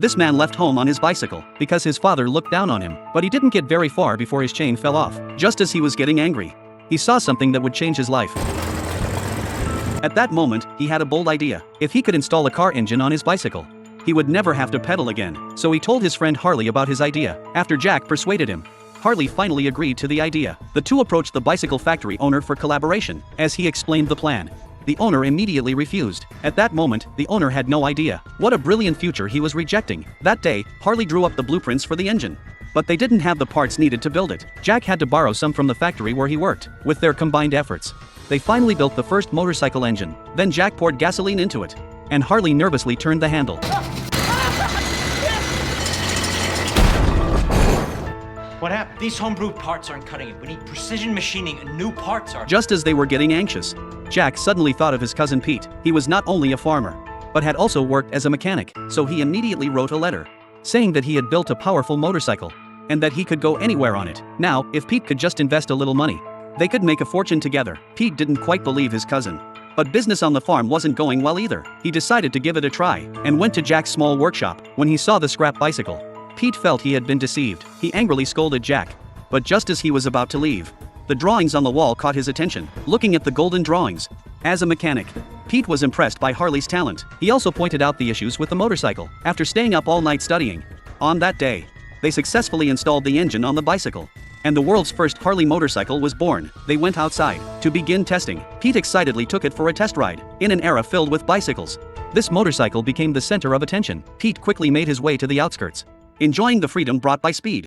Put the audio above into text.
This man left home on his bicycle because his father looked down on him, but he didn't get very far before his chain fell off. Just as he was getting angry, he saw something that would change his life. At that moment, he had a bold idea. If he could install a car engine on his bicycle, he would never have to pedal again. So he told his friend Harley about his idea. After Jack persuaded him, Harley finally agreed to the idea. The two approached the bicycle factory owner for collaboration. As he explained the plan, the owner immediately refused. At that moment, the owner had no idea what a brilliant future he was rejecting. That day, Harley drew up the blueprints for the engine, but they didn't have the parts needed to build it. Jack had to borrow some from the factory where he worked. With their combined efforts, they finally built the first motorcycle engine. Then Jack poured gasoline into it, and Harley nervously turned the handle. What happened? These homebrew parts aren't cutting it. We need precision machining and new parts are. Just as they were getting anxious, Jack suddenly thought of his cousin Pete. He was not only a farmer, but had also worked as a mechanic, so he immediately wrote a letter, saying that he had built a powerful motorcycle, and that he could go anywhere on it. Now, if Pete could just invest a little money, they could make a fortune together. Pete didn't quite believe his cousin, but business on the farm wasn't going well either. He decided to give it a try, and went to Jack's small workshop. When he saw the scrap bicycle, Pete felt he had been deceived. He angrily scolded Jack, but just as he was about to leave, the drawings on the wall caught his attention. Looking at the golden drawings, as a mechanic, Pete was impressed by Harley's talent. He also pointed out the issues with the motorcycle. After staying up all night studying, on that day, they successfully installed the engine on the bicycle, and the world's first Harley motorcycle was born. They went outside to begin testing. Pete excitedly took it for a test ride. In an era filled with bicycles, this motorcycle became the center of attention. Pete quickly made his way to the outskirts, enjoying the freedom brought by speed.